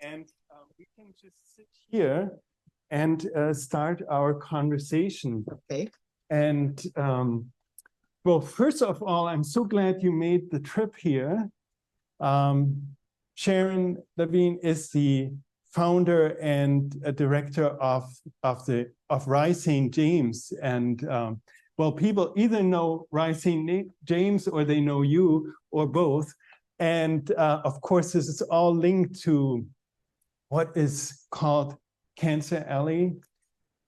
and we can just sit here and start our conversation. Okay. And well, first of all, I'm so glad you made the trip here. Sharon Lavigne is the founder and a director of Rise St. James, and well, people either know Rise St. James or they know you or both. And of course, this is all linked to what is called Cancer Alley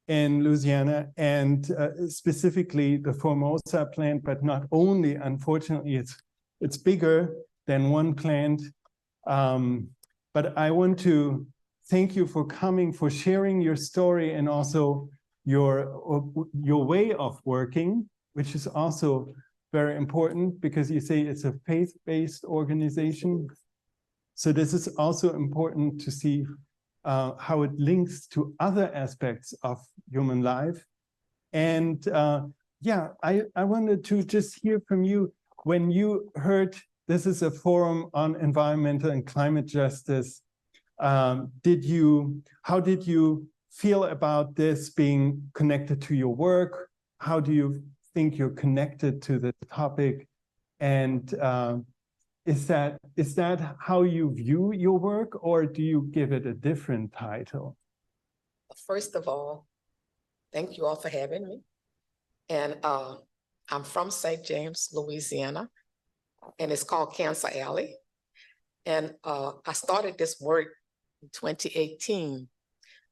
in Louisiana, and specifically the Formosa plant, but not only. Unfortunately, it's bigger than one plant. But I want to thank you for coming, for sharing your story, and also your way of working, which is also very important, because you say it's a faith-based organization. So this is also important to see how it links to other aspects of human life. And yeah, I wanted to just hear from you, when you heard this is a forum on environmental and climate justice, how did you feel about this being connected to your work? How do you think you're connected to the topic? And is that how you view your work, or do you give it a different title? First of all, thank you all for having me. And I'm from St. James, Louisiana, and it's called Cancer Alley. And I started this work in 2018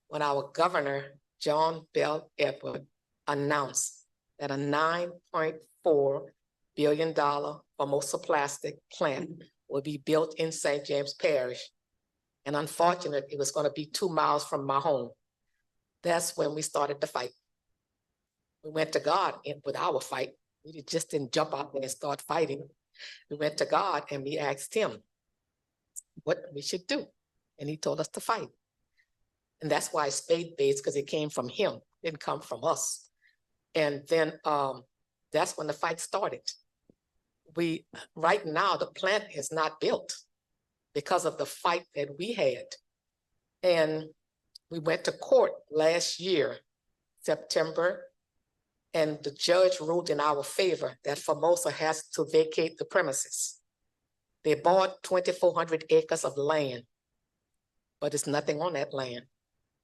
when our governor, John Bell Edward, announced that a $9.4 billion Formosa plastic plant will be built in St. James Parish. And unfortunately, it was going to be 2 miles from my home. That's when we started the fight. We went to God with our fight. We just didn't jump out there and start fighting. We went to God and we asked him what we should do. And he told us to fight. And that's why it's faith-based, because it came from him, it didn't come from us. And then that's when the fight started. Right now, the plant is not built because of the fight that we had. And we went to court last year, September, and the judge ruled in our favor that Formosa has to vacate the premises. They bought 2,400 acres of land, but there's nothing on that land,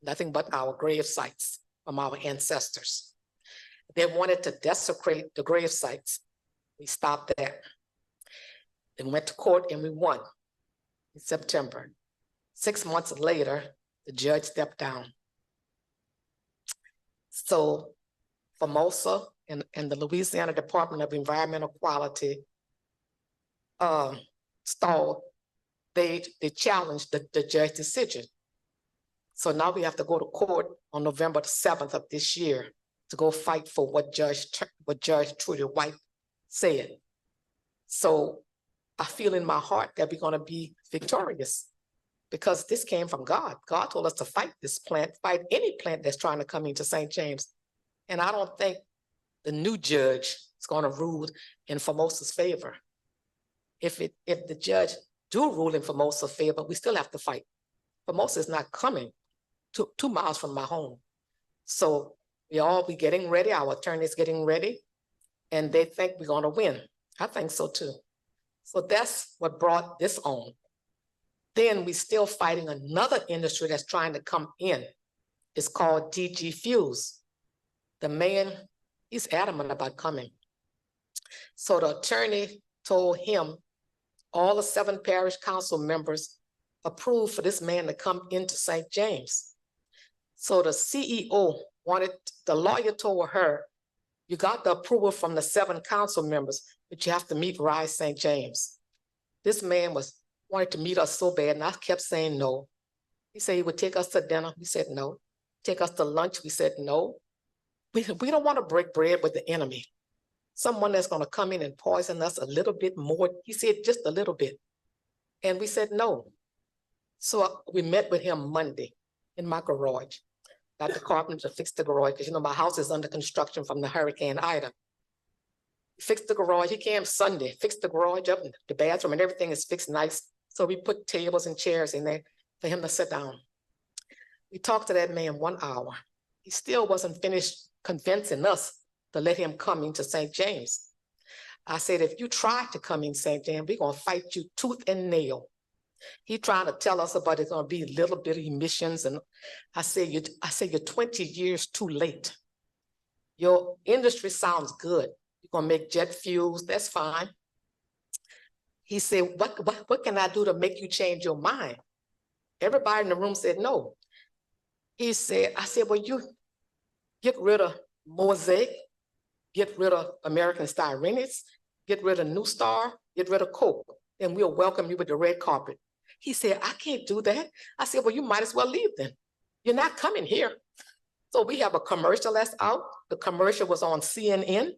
nothing but our grave sites from our ancestors. They wanted to desecrate the grave sites. We stopped that. Then went to court and we won in September. 6 months later, the judge stepped down. So Formosa and the Louisiana Department of Environmental Quality stalled. They challenged the judge's decision. So now we have to go to court on November the 7th of this year to go fight for what Judge Trudy White said. So I feel in my heart that we're going to be victorious, because this came from God. God told us to fight this plant, fight any plant that's trying to come into St. James. And I don't think the new judge is going to rule in Formosa's favor. If the judge do rule in Formosa's favor, we still have to fight. Formosa is not coming 2 miles from my home. So we all be getting ready, our attorney's getting ready, and they think we're going to win. I think so too. So that's what brought this on. Then we're still fighting another industry that's trying to come in. It's called DG Fuels. The man, he's adamant about coming. So the attorney told him all the 7 parish council members approved for this man to come into St. James. So the CEO the lawyer told her, you got the approval from the 7 council members, but you have to meet Rise St. James. This man wanted to meet us so bad, and I kept saying no. He said he would take us to dinner. We said no. Take us to lunch. We said no. We don't want to break bread with the enemy. Someone that's going to come in and poison us a little bit more. He said just a little bit. And we said no. So we met with him Monday in my garage. Got the carpenter to fix the garage, because my house is under construction from the Hurricane Ida. Fixed the garage. He came Sunday, fixed the garage up, and the bathroom and everything is fixed nice. So we put tables and chairs in there. for him to sit down. We talked to that man 1 hour. He still wasn't finished convincing us to let him come into St. James. I said, if you try to come in St. James, we're gonna fight you tooth and nail. He trying to tell us about it's gonna be little bit of emissions, and I said, you're 20 years too late. Your industry sounds good. You're gonna make jet fuels, that's fine. He said, what can I do to make you change your mind? Everybody in the room said no. He said, I said, well, you get rid of Mosaic, get rid of American Styrenics, get rid of New Star, get rid of Coke, and we'll welcome you with the red carpet. He said, I can't do that. I said, well, you might as well leave then. You're not coming here. So we have a commercial that's out. The commercial was on CNN.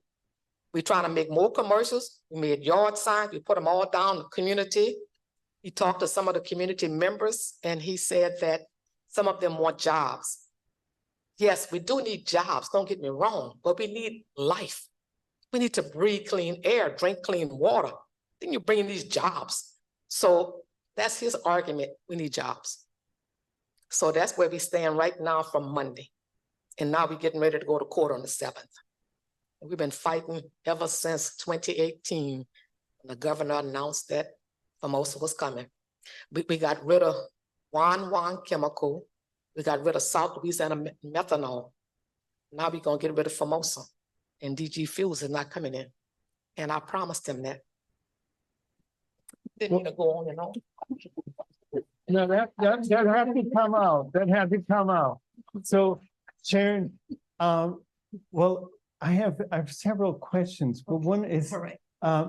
We're trying to make more commercials. We made yard signs. We put them all down in the community. He talked to some of the community members, and he said that some of them want jobs. Yes, we do need jobs, don't get me wrong, but we need life. We need to breathe clean air, drink clean water. Then you bring in these jobs. So that's his argument, we need jobs. So that's where we stand right now from Monday. And now we're getting ready to go to court on the 7th. We've been fighting ever since 2018. When the governor announced that Formosa was coming. We got rid of Wan Chemical. We got rid of South Louisiana methanol. Now we're gonna get rid of Formosa. And DG Fuels is not coming in. And I promised him that. Didn't need to go on and on. No, that had to come out. That had to come out. So, Sharon, well, I have several questions, but one is,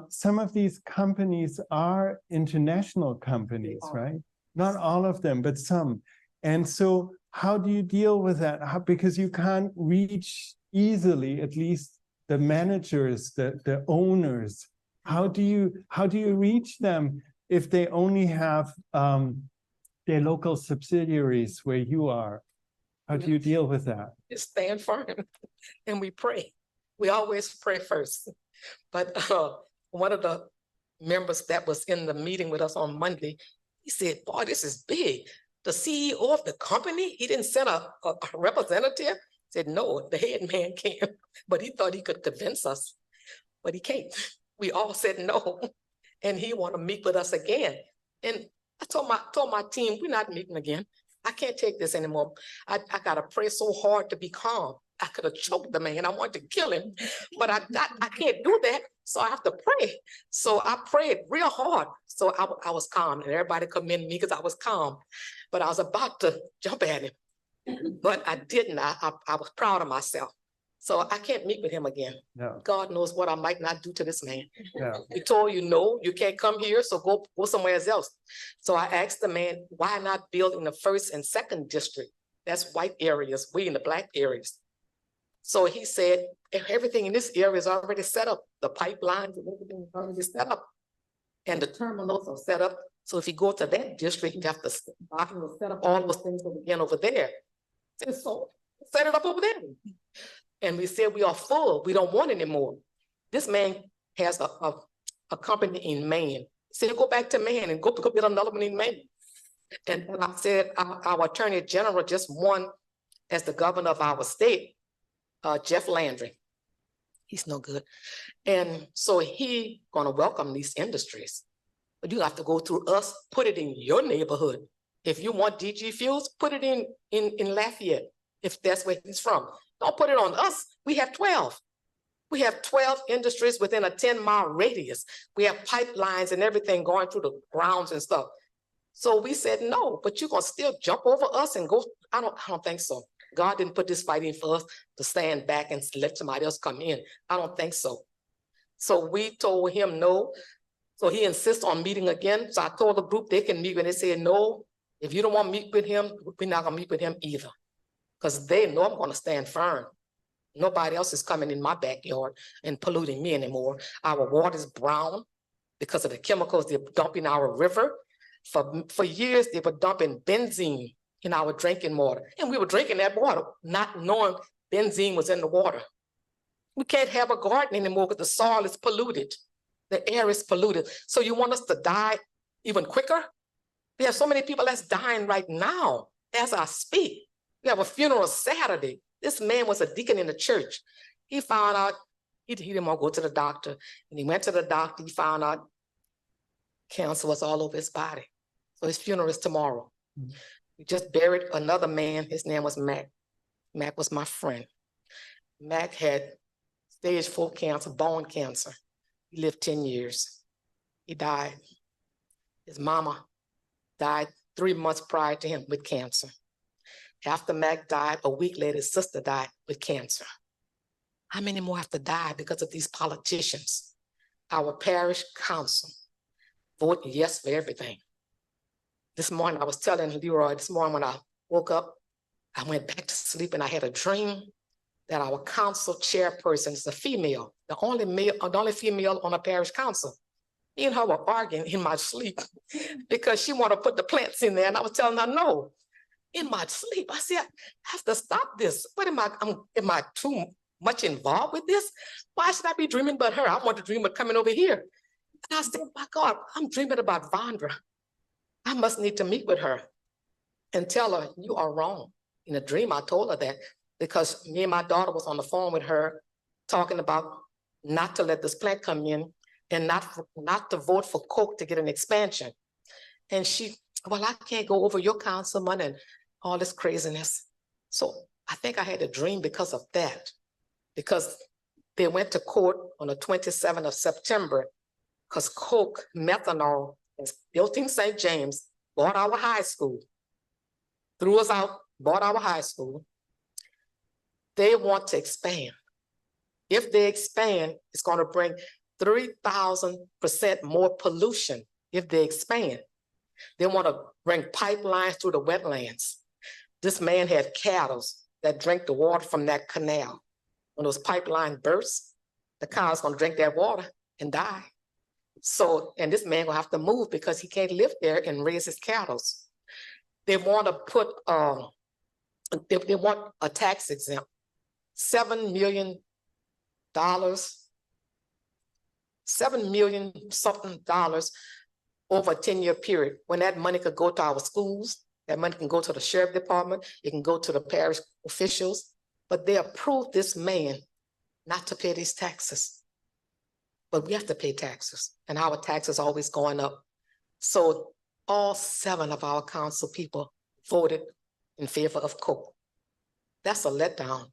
some of these companies are international companies, right? Not all of them, but some. And so how do you deal with that? Because you can't reach easily, at least the managers, the owners. How do you reach them if they only have their local subsidiaries where you are? How do you deal with that? Just stand firm and we pray. We always pray first. But one of the members that was in the meeting with us on Monday, he said, boy, this is big. The CEO of the company, he didn't send a representative. Said, no, the head man came, but he thought he could convince us, but he can't. We all said no, and he want to meet with us again. And I told my team, we're not meeting again. I can't take this anymore. I got to pray so hard to be calm. I could have choked the man. I wanted to kill him, but I can't do that. So I have to pray. So I prayed real hard. So I was calm, and everybody commended me because I was calm. But I was about to jump at him, but I didn't. I was proud of myself. So I can't meet with him again. No. God knows what I might not do to this man. No. We told you, no, you can't come here, so go somewhere else. So I asked the man, why not build in the 1st and 2nd district? That's white areas, we in the black areas. So he said, everything in this area is already set up. The pipelines and everything is already set up. And the terminals are set up. So if you go to that district, you have to set up all those things again over there. So set it up over there. And we said, we are full. We don't want any more. This man has a company in Maine. He said, go back to Maine and go build another one in Maine. And I said, our attorney general just won as the governor of our state, Jeff Landry. He's no good. And so he gonna welcome these industries. But you have to go through us, put it in your neighborhood. If you want DG Fuels, put it in Lafayette, if that's where he's from. Don't put it on us. We have 12. We have 12 industries within a 10-mile radius. We have pipelines and everything going through the grounds and stuff. So we said, no, but you're gonna still jump over us and go. I don't think so. God didn't put this fight in for us to stand back and let somebody else come in. I don't think so. So we told him no. So he insists on meeting again. So I told the group they can meet, and they said, no, if you don't want to meet with him, we're not gonna meet with him either. Because they know I'm gonna stand firm. Nobody else is coming in my backyard and polluting me anymore. Our water's brown because of the chemicals they're dumping our river. For years, they were dumping benzene in our drinking water. And we were drinking that water, not knowing benzene was in the water. We can't have a garden anymore because the soil is polluted. The air is polluted. So you want us to die even quicker? We have so many people that's dying right now as I speak. We have a funeral Saturday. This man was a deacon in the church. He found out he didn't want to go to the doctor. And he went to the doctor, he found out cancer was all over his body. So his funeral is tomorrow. Mm-hmm. We just buried another man. His name was Mac. Mac was my friend. Mac had stage 4 cancer, bone cancer. He lived 10 years. He died. His mama died 3 months prior to him with cancer. After Mac died, a week later, his sister died with cancer. How many more have to die because of these politicians? Our parish council voted yes for everything. This morning, I was telling Leroy, this morning when I woke up, I went back to sleep and I had a dream that our council chairperson is a female, the only female on a parish council. Me and her were arguing in my sleep because she wanted to put the plants in there. And I was telling her, no, in my sleep. I said, I have to stop this. What am I too much involved with this? Why should I be dreaming about her? I want to dream of coming over here. And I said, my God, I'm dreaming about Vondra. I must need to meet with her and tell her, you are wrong. In a dream, I told her that because me and my daughter was on the phone with her talking about not to let this plant come in and not to vote for Coke to get an expansion. And she, well, I can't go over your councilman and all this craziness. So I think I had a dream because of that, because they went to court on the 27th of September because Coke methanol is built in St. James, bought our high school, threw us out, bought our high school. They want to expand. If they expand, it's going to bring 3,000% more pollution if they expand. They want to bring pipelines through the wetlands. This man had cattle that drank the water from that canal. When those pipelines burst, the cow's going to drink that water and die. So, and this man will have to move because he can't live there and raise his cattle. They want to put, they want a tax exempt, $7 million, $7 million something dollars over a 10-year period. When that money could go to our schools, that money can go to the sheriff department, it can go to the parish officials, but they approved this man not to pay these taxes. But we have to pay taxes, and our taxes are always going up. So all 7 of our council people voted in favor of Coke. That's a letdown.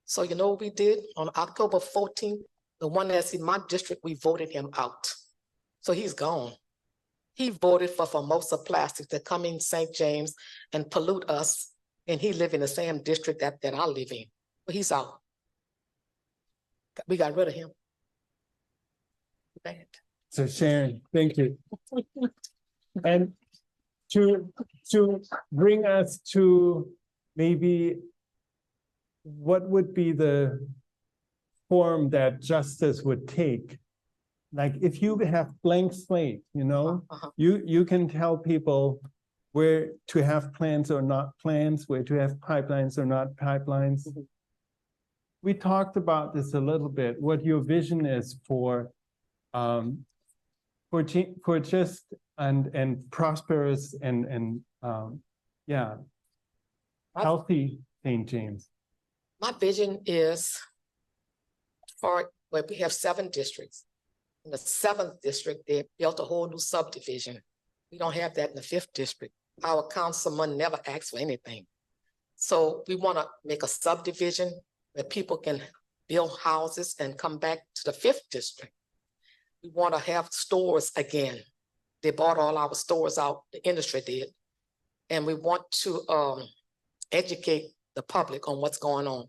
So you know what we did? On October 14th, the one that's in my district, we voted him out. So he's gone. He voted for Formosa Plastics to come in St. James and pollute us, and he live in the same district that I live in. But he's out. We got rid of him. Bad. So Sharon, thank you. And to bring us to maybe what would be the form that justice would take? Like if you have blank slate, you know, you can tell people where to have plans or not plans, where to have pipelines or not pipelines. Mm-hmm. We talked about this a little bit, what your vision is for just and prosperous and healthy St. James. My vision is for where we have 7 districts. In the 7th district, they built a whole new subdivision. We don't have that in the 5th district. Our councilman never asked for anything. So we want to make a subdivision where people can build houses and come back to the 5th district. We want to have stores again. They bought all our stores out, the industry did. And we want to educate the public on what's going on.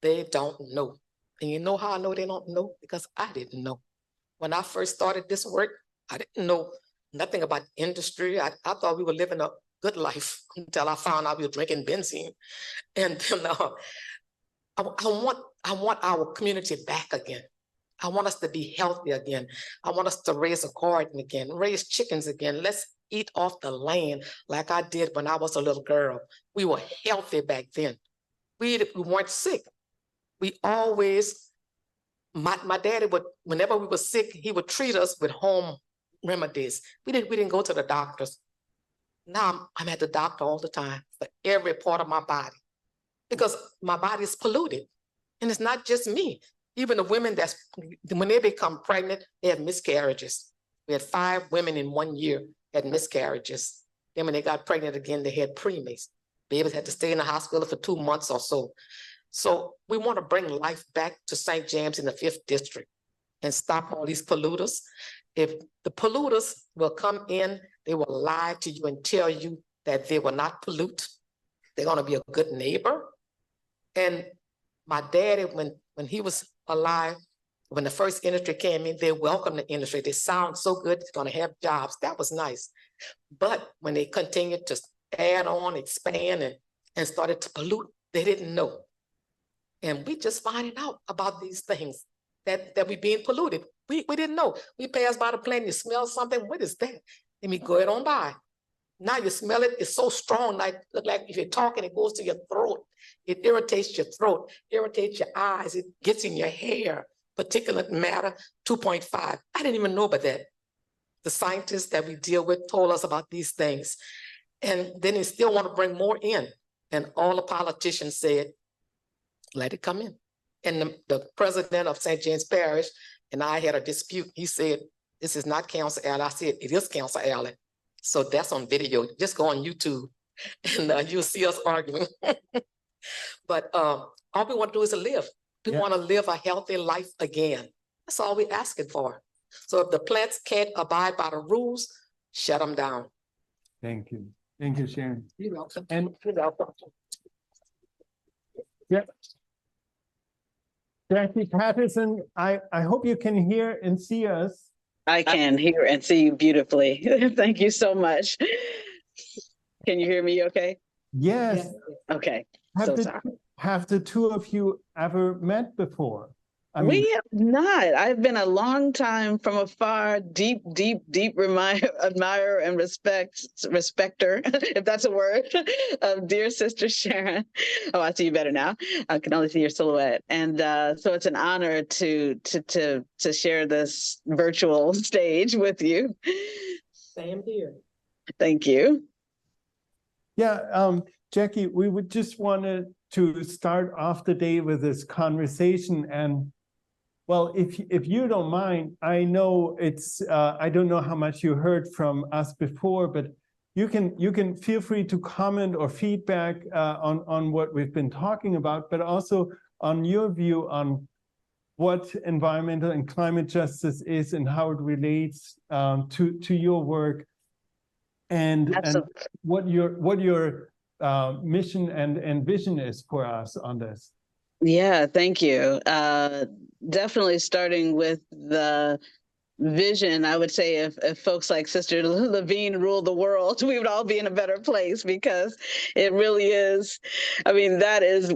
They don't know. And you know how I know they don't know? Because I didn't know. When I first started this work, I didn't know nothing about industry. I thought we were living a good life until I found out we were drinking benzene. And then I want our community back again. I want us to be healthy again. I want us to raise a garden again, raise chickens again. Let's eat off the land like I did when I was a little girl. We were healthy back then. We weren't sick. We always, my daddy would, whenever we were sick, he would treat us with home remedies. We didn't go to the doctors. Now I'm at the doctor all the time for every part of my body because my body is polluted. And it's not just me. Even the women when they become pregnant, they have miscarriages. We had 5 women in 1 year had miscarriages. Then when they got pregnant again, they had preemies. Babies had to stay in the hospital for 2 months or so. So we want to bring life back to St. James in the 5th district and stop all these polluters. If the polluters will come in, they will lie to you and tell you that they will not pollute. They're going to be a good neighbor. And my daddy, when he was alive, when the first industry came in, they welcomed the industry. They sound so good, it's going to have jobs. That was nice. But when they continued to add on, expand, and started to pollute, they didn't know. And we just finding out about these things that we being polluted. We didn't know. We passed by the plant, you smell something, what is that? And we go it on by. Now you smell it, it's so strong, like if you're talking, it goes to your throat. It irritates your throat, irritates your eyes, it gets in your hair. Particulate matter, 2.5. I didn't even know about that. The scientists that we deal with told us about these things. And then they still want to bring more in. And all the politicians said, let it come in. And the president of St. James Parish and I had a dispute. He said, this is not Council Alley. I said, it is Council Alley. So that's on video. Just go on YouTube and you'll see us arguing. But all we want to do is to live. We want to live a healthy life again. That's all we're asking for. So if the plants can't abide by the rules, shut them down. Thank you. Thank you, Sharon. You're welcome. And you're welcome. Yeah. Jacqui Patterson, I hope you can hear and see us. I can hear and see you beautifully. Thank you so much. Can you hear me okay? Yes. Okay. Have the two of you ever met before? I mean, we have not. I've been a long time from afar, deep admirer and respecter, if that's a word, of dear sister Sharon. Oh, I see you better now. I can only see your silhouette. And so it's an honor to share this virtual stage with you. Same here. Thank you. Yeah, Jacqui, we would just wanted to start off the day with this conversation. And well, if you don't mind, I know it's I don't know how much you heard from us before, but you can feel free to comment or feedback on what we've been talking about, but also on your view on what environmental and climate justice is and how it relates to your work, and what your mission and vision is for us on this. Yeah, thank you. Definitely starting with the vision, I would say if folks like Sister Lavigne ruled the world, we would all be in a better place, because it really is. I mean, that is,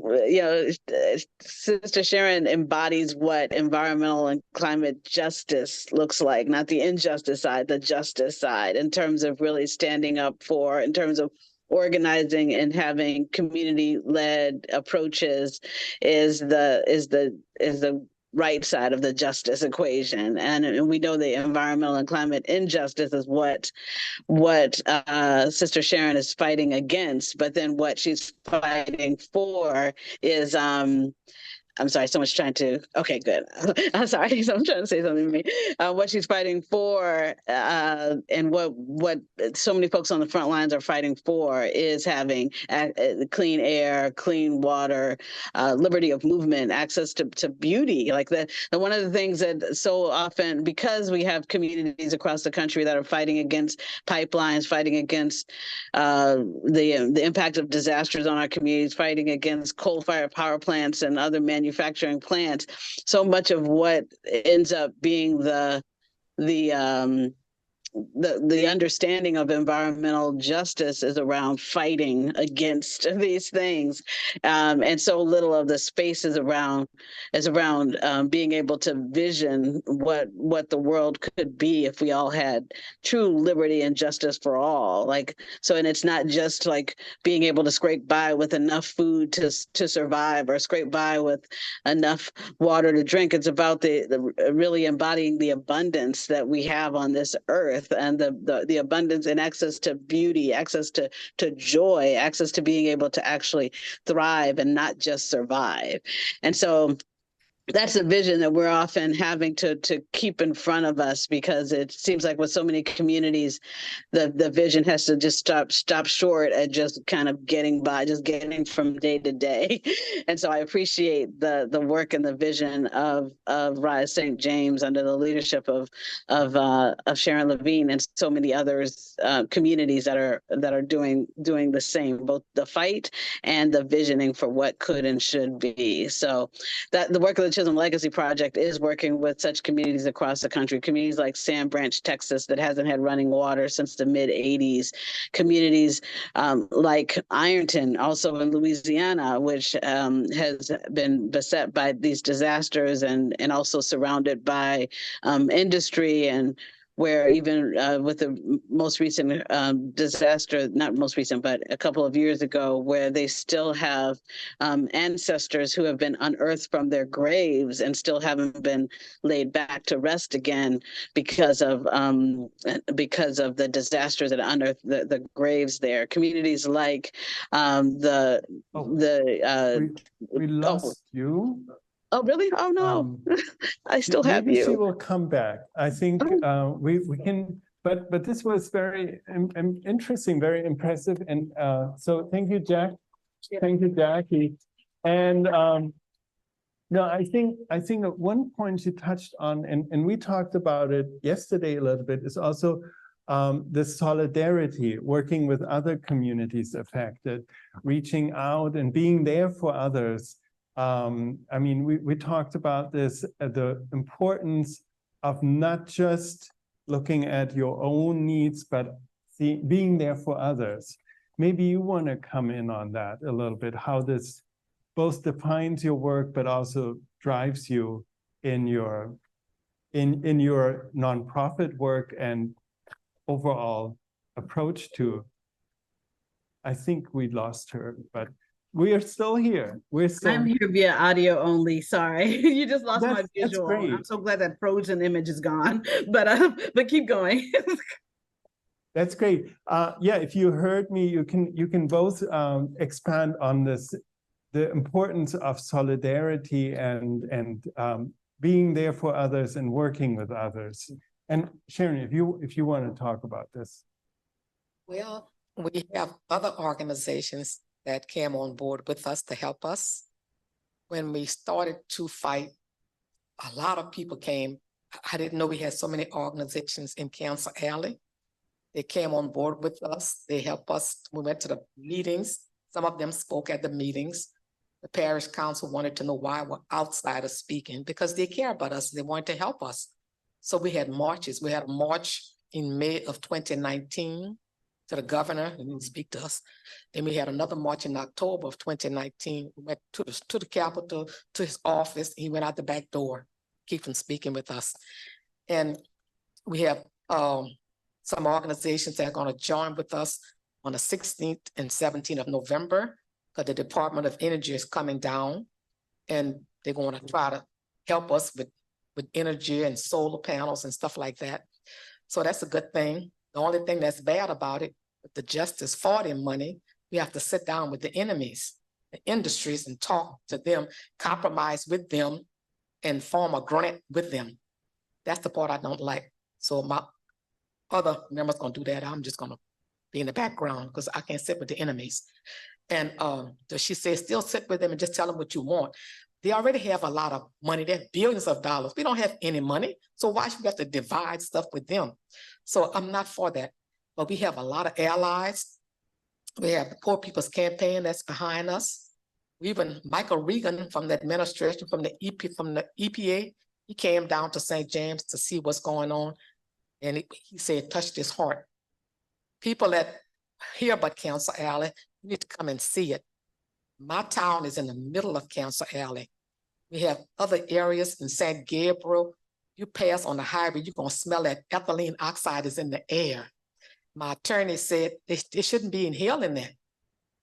Sister Sharon embodies what environmental and climate justice looks like, not the injustice side, the justice side, in terms of really standing up for, in terms of organizing and having community-led approaches is the right side of the justice equation. And we know the environmental and climate injustice is what Sister Sharon is fighting against, but then what she's fighting for is I'm sorry, someone's trying to, okay, good. I'm sorry, someone's trying to say something to me. What she's fighting for and what so many folks on the front lines are fighting for is having clean air, clean water, liberty of movement, access to beauty. Like that. And one of the things that so often, because we have communities across the country that are fighting against pipelines, fighting against the impact of disasters on our communities, fighting against coal-fired power plants and other manufacturing plants, so much of what ends up being the understanding of environmental justice is around fighting against these things, and so little of the space is around being able to vision what the world could be if we all had true liberty and justice for all. Like, so, and it's not just like being able to scrape by with enough food to survive, or scrape by with enough water to drink. It's about the really embodying the abundance that we have on this earth, earth and the abundance and access to beauty, access to joy, access to being able to actually thrive and not just survive. And so that's a vision that we're often having to keep in front of us, because it seems like with so many communities, the vision has to just stop short at just kind of getting by, just getting from day to day. And so I appreciate the work and the vision of Rise St. James under the leadership of Sharon, Lavigne, and so many others, communities that are doing the same, both the fight and the visioning for what could and should be. So that the work of the Chisholm Legacy Project is working with such communities across the country, communities like Sand Branch, Texas, that hasn't had running water since the mid-'80s, communities like Ironton, also in Louisiana, which has been beset by these disasters and also surrounded by industry, and where even with the most recent disaster, not most recent, but a couple of years ago, where they still have ancestors who have been unearthed from their graves and still haven't been laid back to rest again because of the disasters that unearthed the graves there. Communities like we lost you. Oh, really? Oh, no. I still have maybe you. She will come back. I think we can, but this was very interesting, very impressive. And so thank you, Jack. Thank you, Jacqui. And no, I think at one point you touched on, and we talked about it yesterday a little bit, is also the solidarity, working with other communities affected, reaching out and being there for others. I mean, we talked about this, the importance of not just looking at your own needs, but being there for others. Maybe you want to come in on that a little bit, how this both defines your work, but also drives you in your nonprofit work and overall approach to. I think we lost her, but we are still here. I'm here via audio only. Sorry, you just lost my visual. That's great. I'm so glad that frozen image is gone. But keep going. That's great. Yeah, if you heard me, you can both expand on this, the importance of solidarity and being there for others and working with others. And Sharon, if you want to talk about this. Well, we have other organizations that came on board with us to help us. When we started to fight, a lot of people came. I didn't know we had so many organizations in Cancer Alley. They came on board with us. They helped us. We went to the meetings. Some of them spoke at the meetings. The parish council wanted to know why we're outsiders speaking, because they care about us. They wanted to help us. So we had marches. We had a march in May of 2019. To the governor, and didn't speak to us. Then we had another march in October of 2019. We went to the Capitol, to his office. He went out the back door, keep from speaking with us. And we have some organizations that are going to join with us on the 16th and 17th of November, because the Department of Energy is coming down, and they're going to try to help us with energy and solar panels and stuff like that. So that's a good thing. The only thing that's bad about it, with the Justice for them money, we have to sit down with the enemies, the industries, and talk to them, compromise with them, and form a grant with them. That's the part I don't like. So my other members gonna do that. I'm just gonna be in the background because I can't sit with the enemies. And so she says, still sit with them and just tell them what you want. They already have a lot of money. They have billions of dollars. We don't have any money. So why should we have to divide stuff with them? So I'm not for that. But we have a lot of allies. We have the Poor People's Campaign that's behind us. Even Michael Regan from the administration, from the EPA, he came down to St. James to see what's going on. And he said, it touched his heart. People that hear about Cancer Alley, you need to come and see it. My town is in the middle of Cancer Alley. We have other areas in St. Gabriel. You pass on the highway, you're going to smell that ethylene oxide is in the air. My attorney said they shouldn't be inhaling that.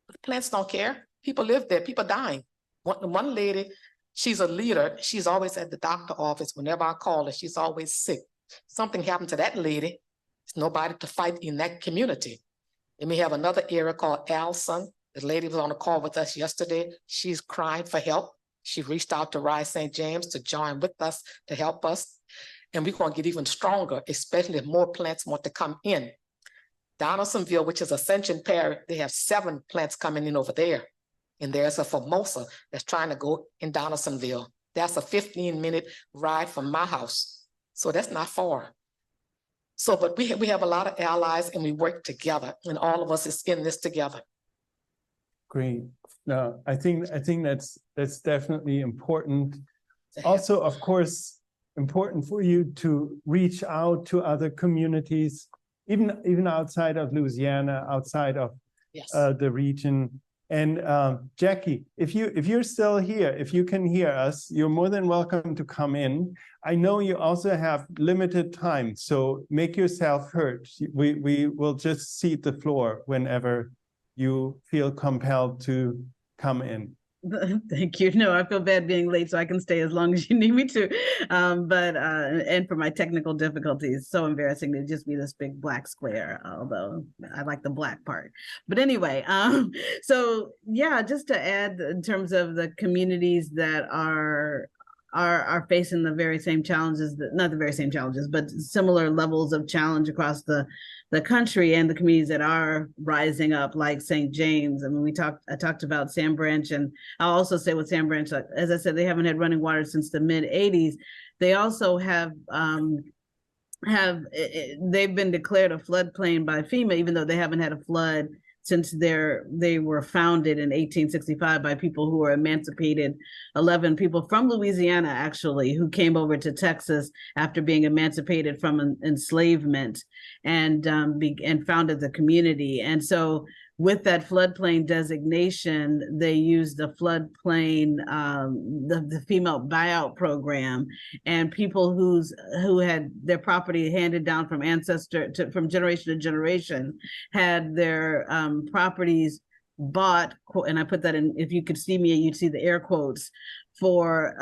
The plants don't care. People live there, people dying. One lady, she's a leader. She's always at the doctor's office. Whenever I call her, she's always sick. Something happened to that lady. There's nobody to fight in that community. And we have another area called Alson. The lady was on a call with us yesterday. She's crying for help. She reached out to Rise St. James to join with us to help us. And we're going to get even stronger, especially if more plants want to come in. Donaldsonville, which is Ascension Parish, they have 7 plants coming in over there. And there's a Formosa that's trying to go in Donaldsonville. That's a 15-minute ride from my house. So that's not far. So, but we have a lot of allies and we work together, and all of us is in this together. Great. No, I think that's definitely important. Also, of course, important for you to reach out to other communities, even outside of Louisiana, outside of the region. And Jacqui, if you're still here, if you can hear us, you're more than welcome to come in. I know you also have limited time, so make yourself heard. We will just cede the floor whenever you feel compelled to come in. Thank you. No, I feel bad being late, so I can stay as long as you need me to. And for my technical difficulties, so embarrassing to just be this big black square, although I like the black part. But anyway, so yeah, just to add in terms of the communities that are facing the very same challenges, not the very same challenges, but similar levels of challenge across the country, and the communities that are rising up, like St. James. I mean, I talked about Sand Branch, and I'll also say with Sand Branch, as I said, they haven't had running water since the mid-'80s. They also have they've been declared a floodplain by FEMA, even though they haven't had a flood since they were founded in 1865 by people who were emancipated, 11 people from Louisiana, actually, who came over to Texas after being emancipated from enslavement, and founded the community. And so with that floodplain designation, they used the floodplain, the female buyout program, and people who had their property handed down from from generation to generation had their properties bought, and I put that in, if you could see me, you'd see the air quotes, for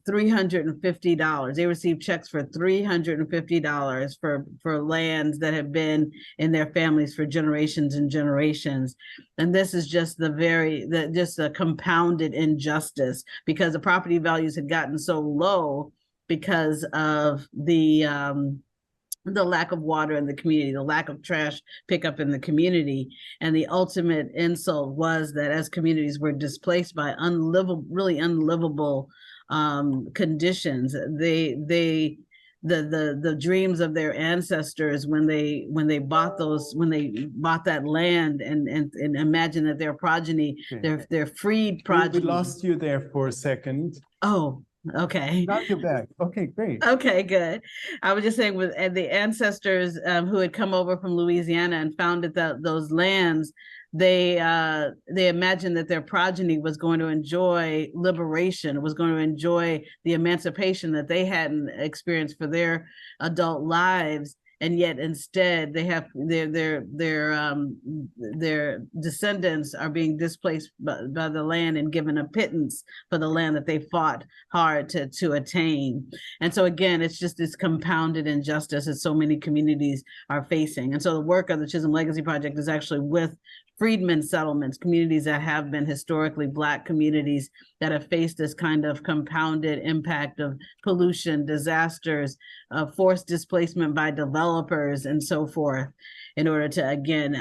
$350. They received checks for $350 for lands that have been in their families for generations and generations. And this is just just a compounded injustice, because the property values had gotten so low because of the lack of water in the community, the lack of trash pickup in the community. And the ultimate insult was that as communities were displaced by really unlivable conditions, the dreams of their ancestors when they bought that land and imagine that their progeny, their freed progeny. We lost you there for a second. Oh, okay. Now you're back. Okay, great. Okay, good. I was just saying, with the ancestors who had come over from Louisiana and founded those lands, they imagined that their progeny was going to enjoy liberation, was going to enjoy the emancipation that they hadn't experienced for their adult lives. And yet instead they have their descendants are being displaced by the land and given a pittance for the land that they fought hard to attain. And so again, it's just this compounded injustice that so many communities are facing. And so the work of the Chisholm Legacy Project is actually with freedmen settlements, communities that have been historically Black communities that have faced this kind of compounded impact of pollution, disasters, forced displacement by developers, and so forth, in order to, again,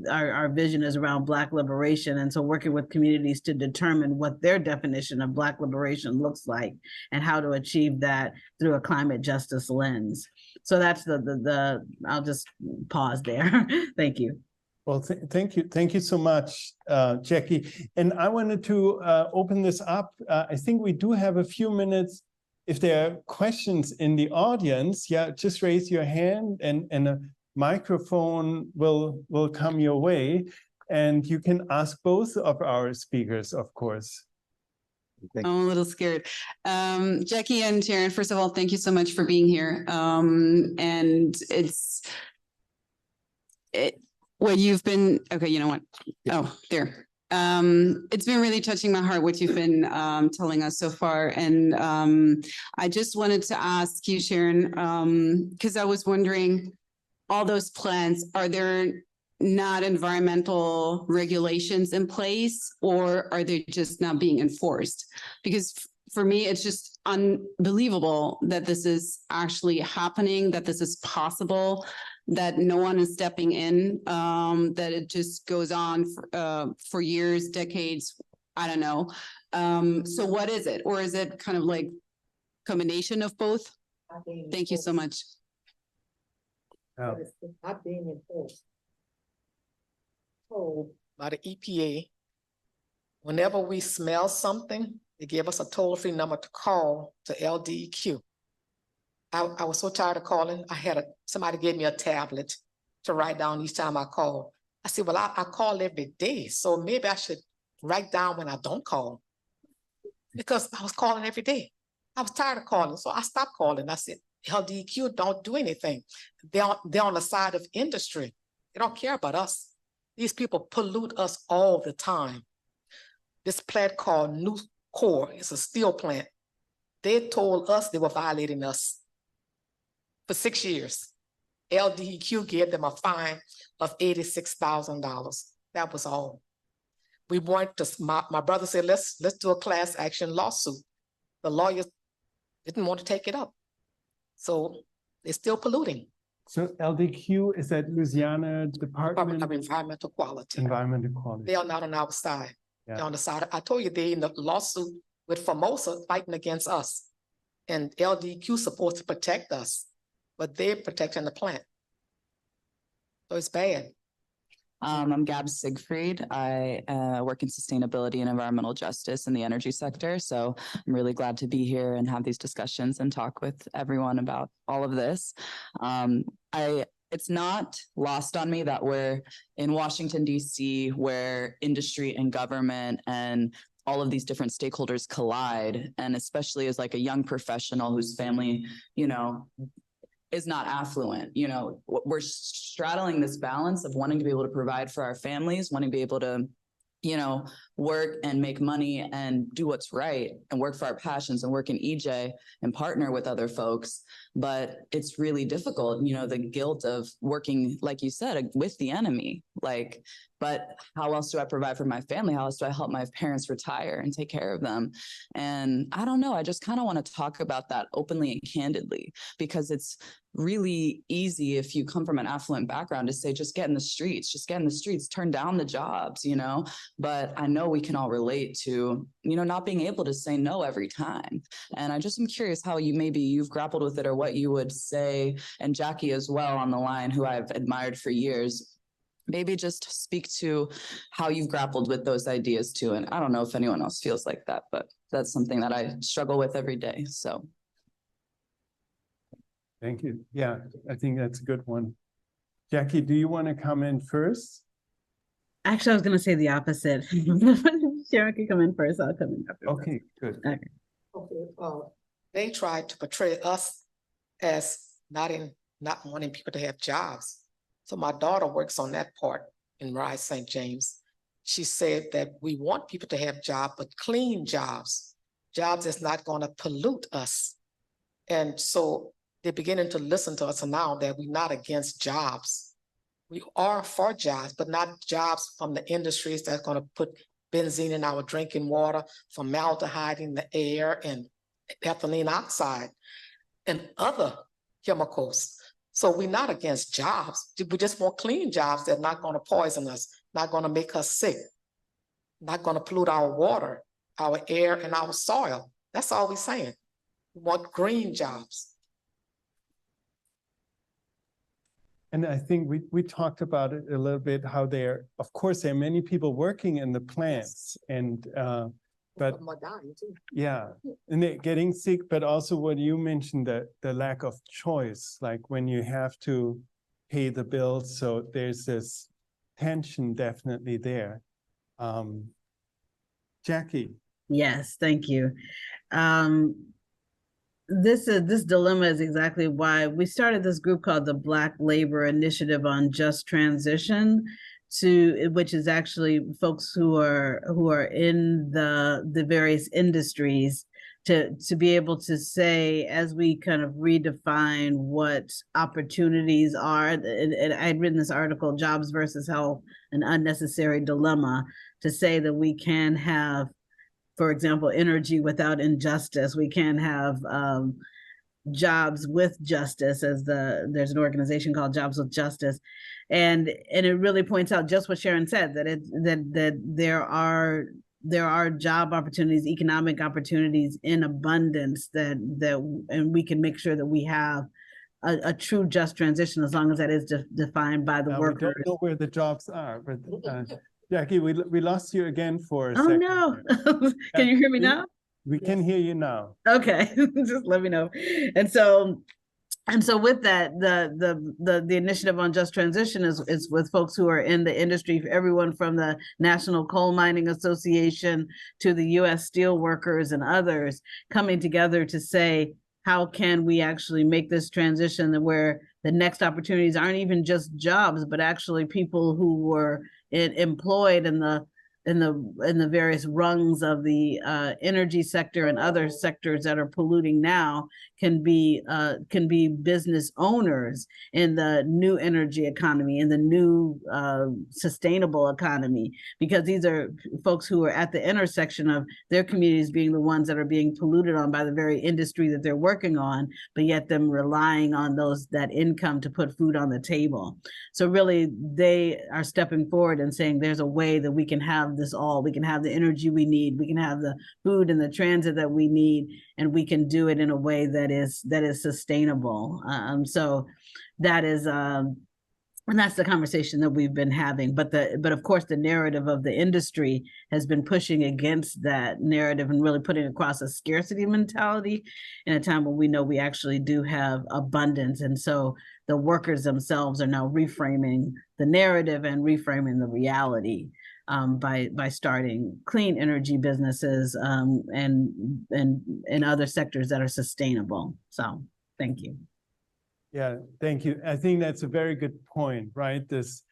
our vision is around Black liberation. And so working with communities to determine what their definition of Black liberation looks like and how to achieve that through a climate justice lens. So that's I'll just pause there. Thank you. Well, thank you. Thank you so much, Jacqui. And I wanted to open this up. I think we do have a few minutes. If there are questions in the audience, yeah, just raise your hand and a microphone will come your way. And you can ask both of our speakers, of course. I'm a little scared. Jacqui and Sharon, first of all, thank you so much for being here. And what you've been, okay, you know what? Oh, there. It's been really touching my heart what you've been telling us so far. And I just wanted to ask you, Sharon, because I was wondering, all those plans, are there not environmental regulations in place, or are they just not being enforced? Because for me, it's just unbelievable that this is actually happening, that this is possible, that no one is stepping in, that it just goes on for years, decades, I don't know. So what is it? Or is it kind of like combination of both? Thank you so much. It's not being enforced. Told by the EPA, whenever we smell something, they give us a toll-free number to call to LDEQ. I was so tired of calling. Somebody gave me a tablet to write down each time I call. I said, well, I call every day, so maybe I should write down when I don't call, because I was calling every day. I was tired of calling, so I stopped calling. I said, LDEQ don't do anything. They're on the side of industry. They don't care about us. These people pollute us all the time. This plant called Nucor, it's a steel plant. They told us they were violating us for 6 years. LDEQ gave them a fine of $86,000. That was all. We wanted to, my brother said, let's do a class action lawsuit. The lawyers didn't want to take it up. So they're still polluting. So LDQ is that Louisiana Department of Environmental Quality. Environmental Quality. They are not on our side. Yeah. They're on the side. I told you they're in the lawsuit with Formosa fighting against us. And LDQ is supposed to protect us, but they're protecting the plant. So it's bad. I'm Gab Siegfried. I work in sustainability and environmental justice in the energy sector. So I'm really glad to be here and have these discussions and talk with everyone about all of this. It's not lost on me that we're in Washington, D.C., where industry and government and all of these different stakeholders collide. And especially as like a young professional whose family, is not affluent. We're straddling this balance of wanting to be able to provide for our families, wanting to be able to, work and make money and do what's right and work for our passions and work in EJ and partner with other folks. But it's really difficult, the guilt of working, like you said, with the enemy, but how else do I provide for my family? How else do I help my parents retire and take care of them? And I don't know, I just kind of want to talk about that openly and candidly, because it's really easy if you come from an affluent background to say, just get in the streets, turn down the jobs, but I know we can all relate to, not being able to say no every time. And I just am curious how you've grappled with it, or what you would say, and Jacqui as well on the line, who I've admired for years. Maybe just speak to how you've grappled with those ideas too. And I don't know if anyone else feels like that, but that's something that I struggle with every day. So. Thank you. Yeah, I think that's a good one. Jacqui, do you want to come in first? Actually, I was going to say the opposite. Sharon can come in first. I'll come in after. Okay, good. Okay. They tried to portray us as not wanting people to have jobs. So my daughter works on that part in Rise St. James. She said that we want people to have jobs, but clean jobs that's not going to pollute us. And so they're beginning to listen to us now that we're not against jobs. We are for jobs, but not jobs from the industries that's going to put benzene in our drinking water, formaldehyde in the air, and ethylene oxide, and other chemicals. So we're not against jobs. We just want clean jobs that are not going to poison us, not going to make us sick, not going to pollute our water, our air, and our soil. That's all we're saying. We want green jobs. And I think we talked about it a little bit, how of course, there are many people working in the plants, and but yeah, and they're getting sick, but also what you mentioned, the lack of choice, like when you have to pay the bills. So there's this tension definitely there. Jacqui. Yes, thank you. This dilemma is exactly why we started this group called the Black Labor Initiative on Just Transition, which is actually folks who are in the various industries, to be able to say, as we kind of redefine what opportunities are, and I had written this article, Jobs versus Health, an Unnecessary Dilemma, to say that we can have, for example, energy without injustice. We can have jobs with justice, as there's an organization called Jobs with Justice. And it really points out just what Sharon said, that there are job opportunities, economic opportunities in abundance, and we can make sure that we have a true just transition, as long as that is defined by the workers. We don't know where the jobs are, but Jacqui, we lost you again for a second. Oh no. Can you hear me now? We can hear you now. Okay. Just let me know. And so with that, the initiative on just transition is with folks who are in the industry, everyone from the National Coal Mining Association to the U.S. Steelworkers and others, coming together to say, how can we actually make this transition where the next opportunities aren't even just jobs, but actually people who were employed in the various rungs of the energy sector and other sectors that are polluting now can be business owners in the new energy economy, in the new sustainable economy, because these are folks who are at the intersection of their communities being the ones that are being polluted on by the very industry that they're working on, but yet them relying on that income to put food on the table. So really, they are stepping forward and saying there's a way that we can have this all. We can have the energy we need, we can have the food and the transit that we need, and we can do it in a way that is sustainable. So that is and that's the conversation that we've been having. But of course, the narrative of the industry has been pushing against that narrative and really putting across a scarcity mentality in a time when we know we actually do have abundance. And so the workers themselves are now reframing the narrative and reframing the reality by starting clean energy businesses and other sectors that are sustainable. So thank you. Yeah, thank you. I think that's a very good point, right? This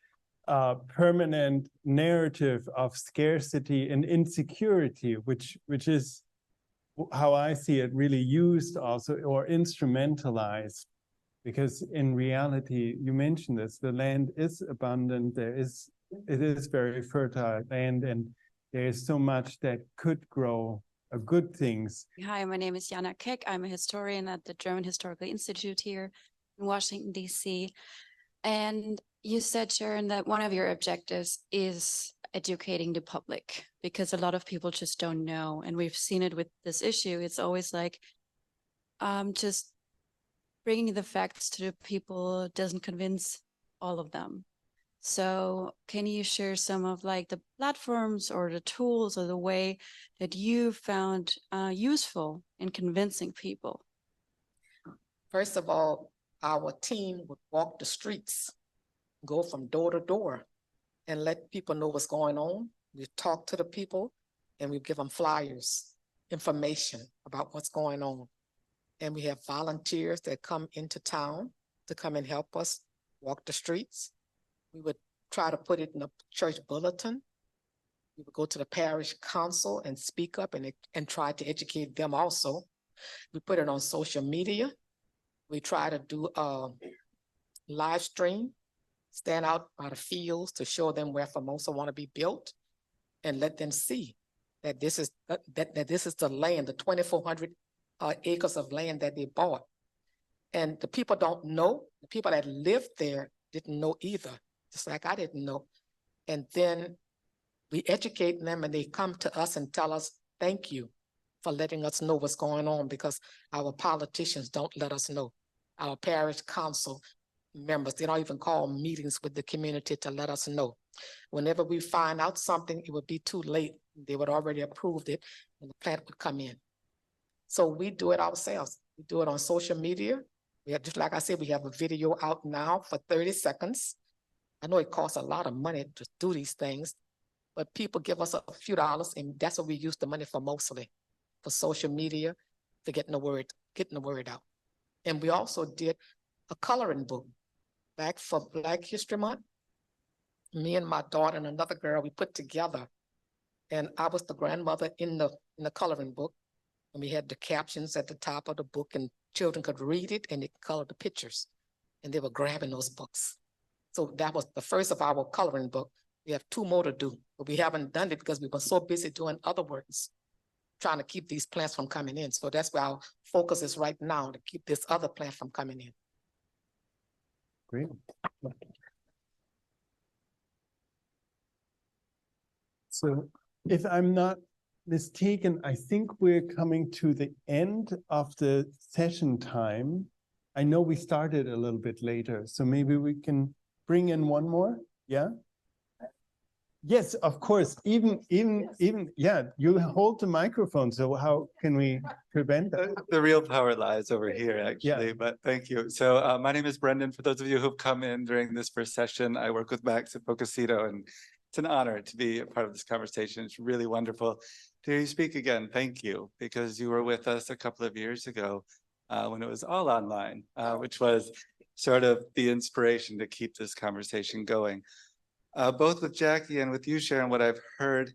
permanent narrative of scarcity and insecurity, which is how I see it, really used also or instrumentalized, because in reality, you mentioned this, the land is abundant, it is very fertile land, and there is so much that could grow good things. Hi, my name is Jana Keck. I'm a historian at the German Historical Institute here in Washington, D.C. And you said, Sharon, that one of your objectives is educating the public, because a lot of people just don't know. And we've seen it with this issue. It's always like just bringing the facts to the people doesn't convince all of them. So can you share some of like the platforms or the tools or the way that you found useful in convincing people? First of all, our team would walk the streets, go from door to door, and let people know what's going on. We talk to the people, and we give them flyers, information about what's going on. And we have volunteers that come into town to come and help us walk the streets. We would try to put it in a church bulletin. We would go to the parish council and speak up and try to educate them also. We put it on social media. We try to do a live stream, stand out by the fields to show them where Formosa want to be built, and let them see that this is that this is the land, the 2,400 acres of land that they bought. And the people don't know. The people that lived there didn't know either, just like I didn't know. And then we educate them, and they come to us and tell us, thank you for letting us know what's going on, because our politicians don't let us know. Our parish council members, they don't even call meetings with the community to let us know. Whenever we find out something, it would be too late. They would already approved it, and the plant would come in. So we do it ourselves. We do it on social media. We have, just like I said, we have a video out now for 30 seconds. I know it costs a lot of money to do these things, but people give us a few dollars, and that's what we use the money for mostly, for social media, for getting the word out. And we also did a coloring book back for Black History Month. me and my daughter and another girl, we put together. And I was the grandmother in the coloring book. And we had the captions at the top of the book, and children could read it and they could color the pictures. And they were grabbing those books. So that was the first of our coloring book. We have 2 more to do, but we haven't done it because we were so busy doing other works, trying to keep these plants from coming in. So that's where our focus is right now, to keep this other plant from coming in. Great. So if I'm not mistaken, I think we're coming to the end of the session time. I know we started a little bit later, so maybe we can bring in one more. Yeah. Yes, of course. Even, yeah, you hold the microphone. So how can we prevent that? The real power lies over here, actually, but thank you. So my name is Brendan. For those of you who've come in during this first session, I work with Max at POCACITO, and it's an honor to be a part of this conversation. It's really wonderful to hear you speak again. Thank you, because you were with us a couple of years ago when it was all online, which was sort of the inspiration to keep this conversation going. Both with Jackie and with you, Sharon, what I've heard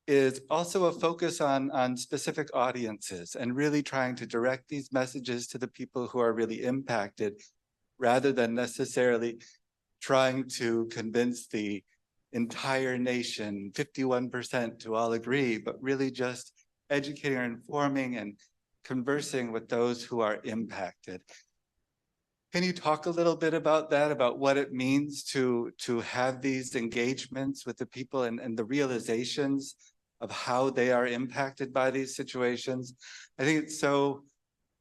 is also a focus on specific audiences and really trying to direct these messages to the people who are really impacted, rather than necessarily trying to convince the entire nation, 51% to all agree, but really just educating or informing and conversing with those who are impacted. Can you talk a little bit about that, about what it means to have these engagements with the people and the realizations of how they are impacted by these situations? I think it's so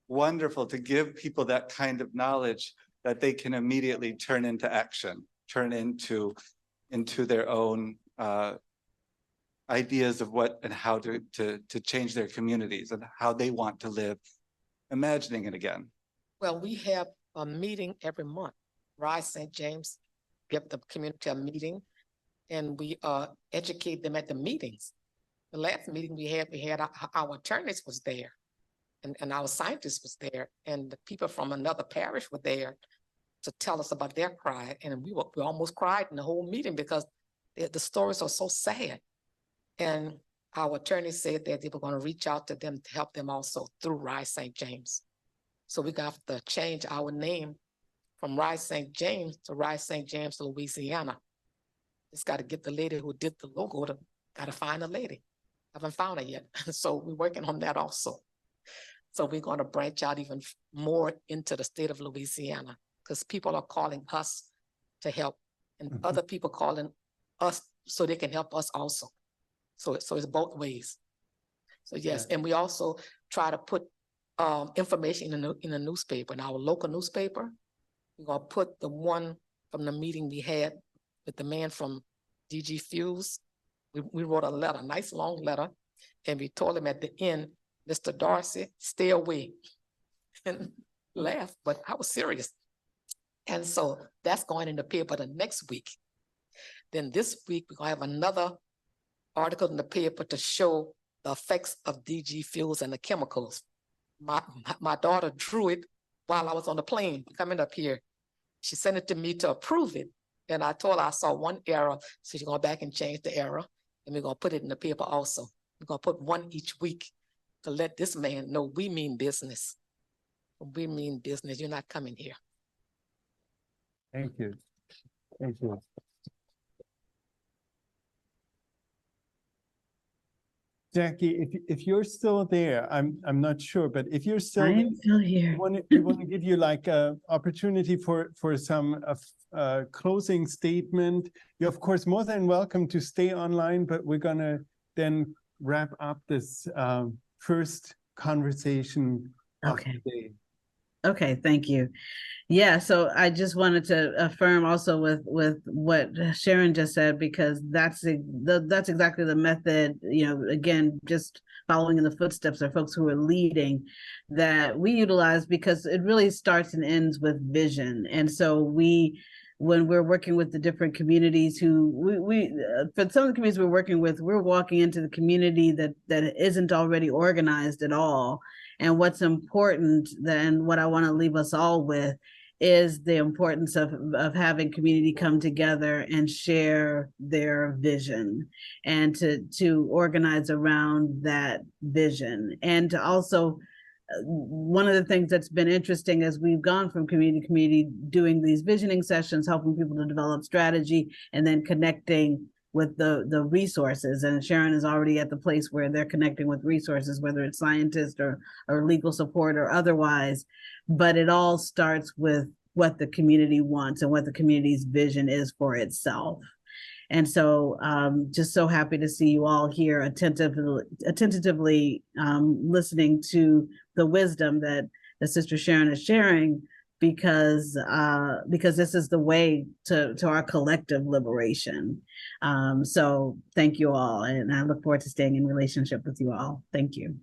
wonderful to give people that kind of knowledge that they can immediately turn into action, turn into their own ideas of what and how to change their communities and how they want to live, imagining it again. Well, we have a meeting every month. Rise St. James give the community a meeting, and we educate them at the meetings. The last meeting we had our attorneys was there, and our scientists was there, and the people from another parish were there to tell us about their cry. And we almost cried in the whole meeting because the stories are so sad. And our attorneys said that they were going to reach out to them to help them also through Rise St. James. So we got to change our name from Rise St. James to Rise St. James, Louisiana. Just got to get the lady who did the logo got to find a lady. Haven't found her yet. So we're working on that also. So we're going to branch out even more into the state of Louisiana, because people are calling us to help, and other people calling us so they can help us also. So it's both ways. So yes, and we also try to put information in the newspaper, in our local newspaper. We're gonna put the one from the meeting we had with the man from DG Fuels. We wrote a letter, a nice long letter, and we told him at the end, Mr. Darcy, stay away, and laughed, but I was serious. And so that's going in the paper the next week. Then this week, we're gonna have another article in the paper to show the effects of DG fuels and the chemicals. My daughter drew it while I was on the plane coming up here. She sent it to me to approve it. And I told her I saw one error, so she's going back and change the error. And we're going to put it in the paper also. We're going to put one each week to let this man know we mean business. When we mean business, you're not coming here. Thank you. Thank you. Jackie, if you're still there, I'm not sure, but if you're still, I am still here. we want to give you like a opportunity for some closing statement. You're of course more than welcome to stay online, but we're gonna then wrap up this first conversation of the day. Okay, thank you. Yeah, so I just wanted to affirm also with what Sharon just said, because that's exactly the method, you know, again, just following in the footsteps of folks who are leading, that we utilize, because it really starts and ends with vision. And so when we're working with the different communities who for some of the communities we're working with, we're walking into the community that isn't already organized at all. And what's important then, what I want to leave us all with, is the importance of having community come together and share their vision, and to organize around that vision. And to also, one of the things that's been interesting as we've gone from community to community, doing these visioning sessions, helping people to develop strategy, and then connecting with the resources. And Sharon is already at the place where they're connecting with resources, whether it's scientists or legal support or otherwise. But it all starts with what the community wants and what the community's vision is for itself. And so just so happy to see you all here attentively listening to the wisdom that Sister Sharon is sharing, because this is the way to our collective liberation. So thank you all, and I look forward to staying in relationship with you all. Thank you.